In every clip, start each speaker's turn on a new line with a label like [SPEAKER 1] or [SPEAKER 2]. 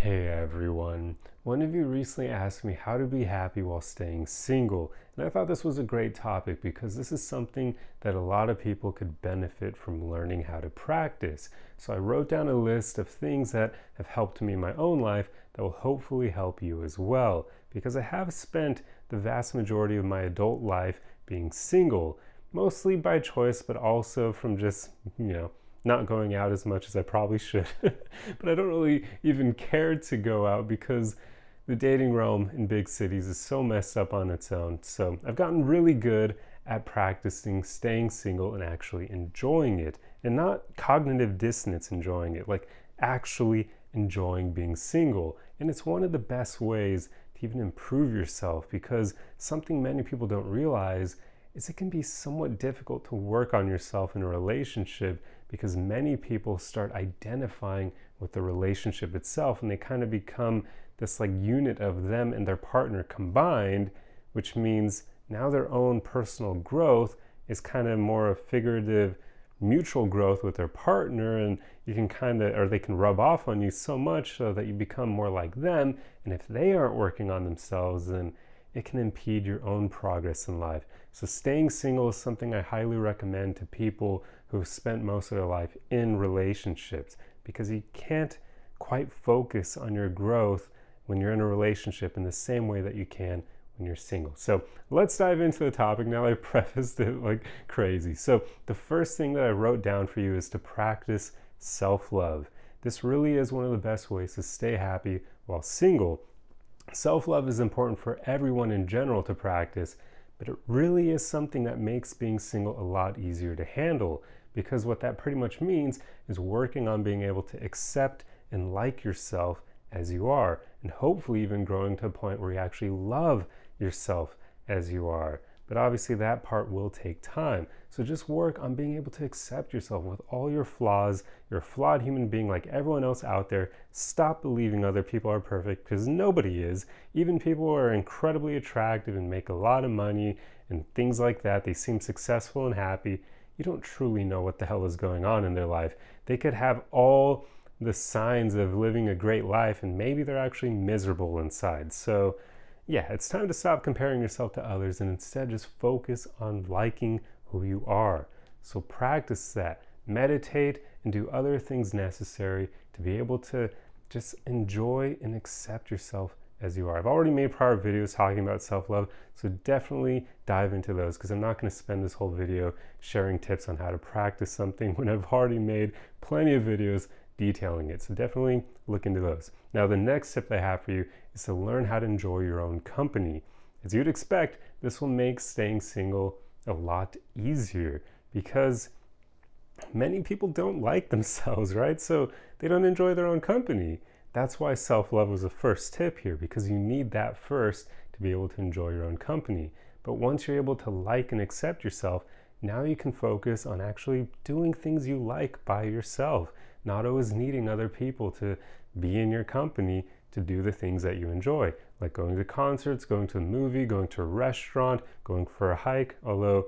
[SPEAKER 1] Hey everyone. One of you recently asked me how to be happy while staying single, and I thought this was a great topic because this is something that a lot of people could benefit from learning how to practice. So I wrote down a list of things that have helped me in my own life that will hopefully help you as well, because I have spent the vast majority of my adult life being single, mostly by choice, but also from just, not going out as much as I probably should. But I don't really even care to go out because the dating realm in big cities is so messed up on its own. So I've gotten really good at practicing staying single and actually enjoying it, and not cognitive dissonance enjoying it, like actually enjoying being single. And it's one of the best ways to even improve yourself, because something many people don't realize is it can be somewhat difficult to work on yourself in a relationship, because many people start identifying with the relationship itself and they kind of become this like unit of them and their partner combined, which means now their own personal growth is kind of more a figurative mutual growth with their partner, and you can kind of, or they can rub off on you so much so that you become more like them. And if they aren't working on themselves, then it can impede your own progress in life. So staying single is something I highly recommend to people who've spent most of their life in relationships, because you can't quite focus on your growth when you're in a relationship in the same way that you can when you're single. So let's dive into the topic now. I prefaced it like crazy. So the first thing that I wrote down for you is to practice self-love. This really is one of the best ways to stay happy while single. Self-love is important for everyone in general to practice, but it really is something that makes being single a lot easier to handle, because what that pretty much means is working on being able to accept and like yourself as you are, and hopefully even growing to a point where you actually love yourself as you are. But obviously that part will take time. So just work on being able to accept yourself with all your flaws. You're a flawed human being like everyone else out there. Stop believing other people are perfect, because nobody is. Even people who are incredibly attractive and make a lot of money and things like that, they seem successful and happy. You don't truly know what the hell is going on in their life. They could have all the signs of living a great life and maybe they're actually miserable inside. So yeah, it's time to stop comparing yourself to others and instead just focus on liking who you are. So practice that, meditate, and do other things necessary to be able to just enjoy and accept yourself as you are. I've already made prior videos talking about self-love, so definitely dive into those, because I'm not going to spend this whole video sharing tips on how to practice something when I've already made plenty of videos detailing it. So definitely look into those. Now, the next tip I have for you is to learn how to enjoy your own company. As you'd expect, this will make staying single a lot easier, because many people don't like themselves, right? So they don't enjoy their own company. That's why self-love was the first tip here, because you need that first to be able to enjoy your own company. But once you're able to like and accept yourself, now you can focus on actually doing things you like by yourself, not always needing other people to be in your company to do the things that you enjoy, like going to concerts, going to a movie, going to a restaurant, going for a hike. Although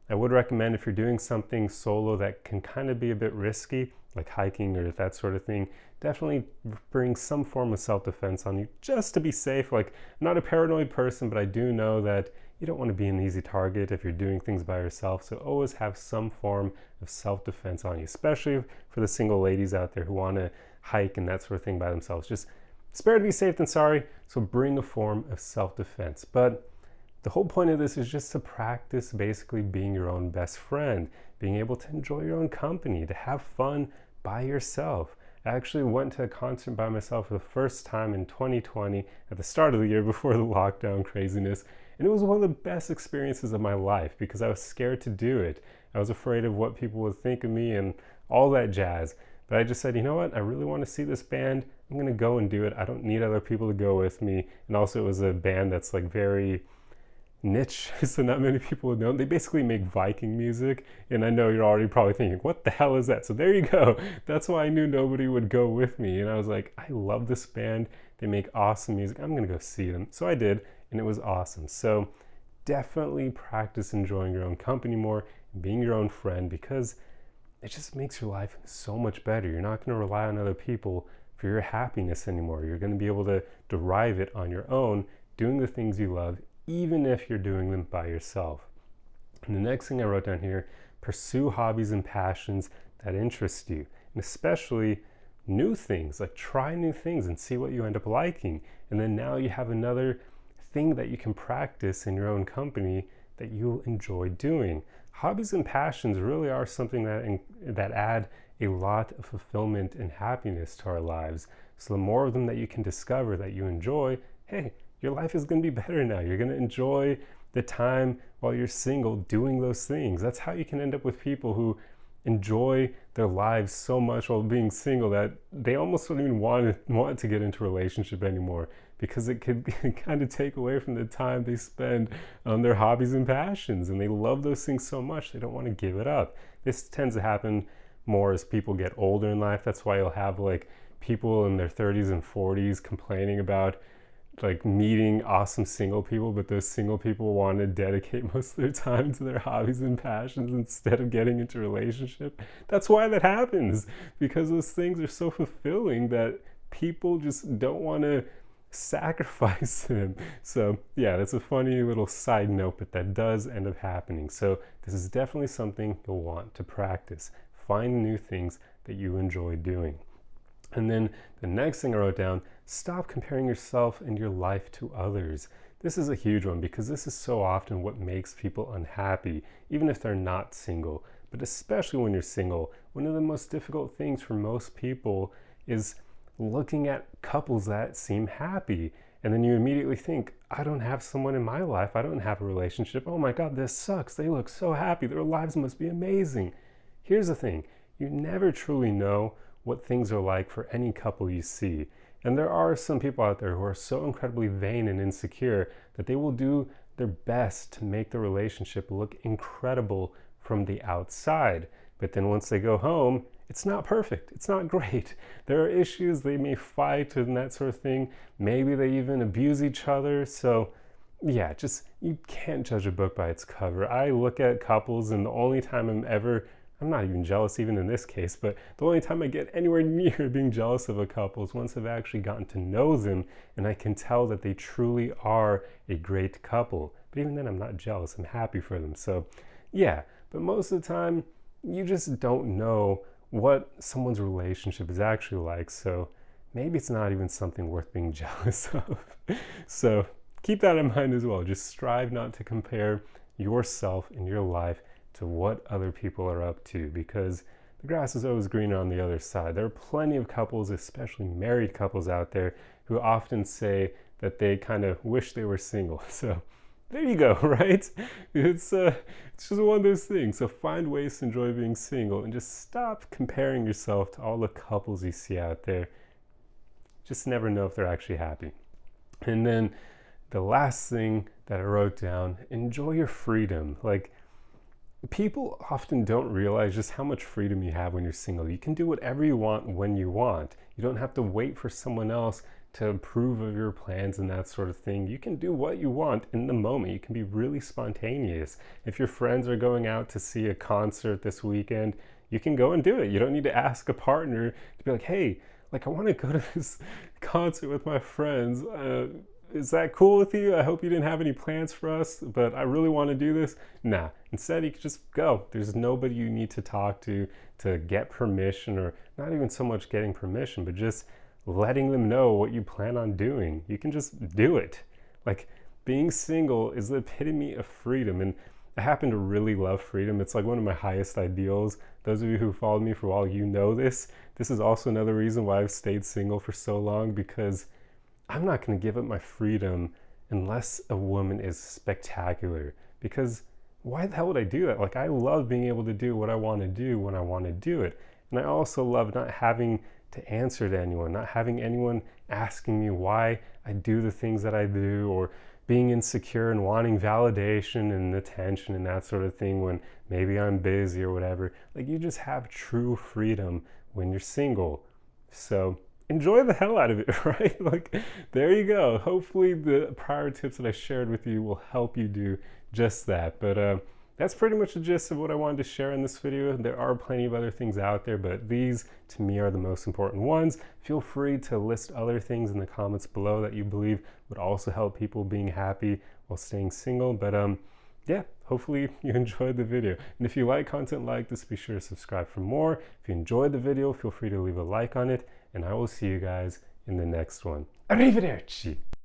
[SPEAKER 1] I would recommend, if you're doing something solo that can kind of be a bit risky, like hiking or that sort of thing, definitely bring some form of self-defense on you just to be safe. Like, I'm not a paranoid person, but I do know that you don't want to be an easy target if you're doing things by yourself. So always have some form of self-defense on you, especially for the single ladies out there who want to hike and that sort of thing by themselves. Just it's better to be safe than sorry. So bring a form of self-defense. But the whole point of this is just to practice basically being your own best friend, being able to enjoy your own company, to have fun by yourself. I actually went to a concert by myself for the first time in 2020 at the start of the year before the lockdown craziness. And it was one of the best experiences of my life, because I was scared to do it. I was afraid of what people would think of me and all that jazz. But I just said, you know what? I really want to see this band. I'm going to go and do it. I don't need other people to go with me. And also, it was a band that's like very niche, so not many people would know. They basically make Viking music, and I know you're already probably thinking, what the hell is that? So there you go. That's why I knew nobody would go with me, and I was like, I love this band. They make awesome music. I'm gonna go see them. So I did, and it was awesome. So definitely practice enjoying your own company more and being your own friend, because it just makes your life so much better. You're not going to rely on other people for your happiness anymore. You're going to be able to derive it on your own, doing the things you love, even if you're doing them by yourself. And the next thing I wrote down here, pursue hobbies and passions that interest you, and especially new things. Like, try new things and see what you end up liking. And then now you have another thing that you can practice in your own company that you'll enjoy doing. Hobbies and passions really are something that add a lot of fulfillment and happiness to our lives. So the more of them that you can discover that you enjoy, hey, your life is going to be better now. You're going to enjoy the time while you're single doing those things. That's how you can end up with people who enjoy their lives so much while being single that they almost don't even want to get into a relationship anymore, because it could kind of take away from the time they spend on their hobbies and passions, and they love those things so much they don't want to give it up. This tends to happen more as people get older in life. That's why you'll have like people in their 30s and 40s complaining about like meeting awesome single people, but those single people want to dedicate most of their time to their hobbies and passions instead of getting into a relationship. That's why that happens, because those things are so fulfilling that people just don't want to sacrifice them. So yeah, that's a funny little side note, but that does end up happening. So this is definitely something you'll want to practice. Find new things that you enjoy doing. And then the next thing I wrote down, stop comparing yourself and your life to others. This is a huge one, because this is so often what makes people unhappy, even if they're not single. But especially when you're single, one of the most difficult things for most people is looking at couples that seem happy. And then you immediately think, I don't have someone in my life. I don't have a relationship. Oh my God, this sucks. They look so happy. Their lives must be amazing. Here's the thing. You never truly know what things are like for any couple you see. And there are some people out there who are so incredibly vain and insecure that they will do their best to make the relationship look incredible from the outside. But then once they go home, it's not perfect. It's not great. There are issues. They may fight and that sort of thing. Maybe they even abuse each other. So yeah, just, you can't judge a book by its cover. I look at couples, and the only time I'm not even jealous even in this case, but the only time I get anywhere near being jealous of a couple is once I've actually gotten to know them and I can tell that they truly are a great couple. But even then, I'm not jealous. I'm happy for them. So yeah, but most of the time, you just don't know what someone's relationship is actually like. So maybe it's not even something worth being jealous of. So keep that in mind as well. Just strive not to compare yourself and your life to what other people are up to, because the grass is always greener on the other side. There are plenty of couples, especially married couples out there, who often say that they kind of wish they were single. So there you go, right? It's just one of those things. So find ways to enjoy being single and just stop comparing yourself to all the couples you see out there. Just never know if they're actually happy. And then the last thing that I wrote down, enjoy your freedom. Like, people often don't realize just how much freedom you have when you're single. You can do whatever you want when you want. You don't have to wait for someone else to approve of your plans and that sort of thing. You can do what you want in the moment. You can be really spontaneous. If your friends are going out to see a concert this weekend, you can go and do it. You don't need to ask a partner to be like, hey, like, I want to go to this concert with my friends. Is that cool with you? I hope you didn't have any plans for us, but I really want to do this. Nah, instead you can just go. There's nobody you need to talk to get permission, or not even so much getting permission, but just letting them know what you plan on doing. You can just do it. Like, being single is the epitome of freedom, and I happen to really love freedom. It's like one of my highest ideals. Those of you who followed me for a while, you know this. This is also another reason why I've stayed single for so long, because I'm not going to give up my freedom unless a woman is spectacular. Because why the hell would I do that? Like, I love being able to do what I want to do when I want to do it. And I also love not having to answer to anyone, not having anyone asking me why I do the things that I do, or being insecure and wanting validation and attention and that sort of thing when maybe I'm busy or whatever. Like, you just have true freedom when you're single. So enjoy the hell out of it, right? Like, there you go. Hopefully the prior tips that I shared with you will help you do just that. But that's pretty much the gist of what I wanted to share in this video. There are plenty of other things out there, but these to me are the most important ones. Feel free to list other things in the comments below that you believe would also help people being happy while staying single. But yeah, hopefully you enjoyed the video. And if you like content like this, be sure to subscribe for more. If you enjoyed the video, feel free to leave a like on it, and I will see you guys in the next one. Arrivederci!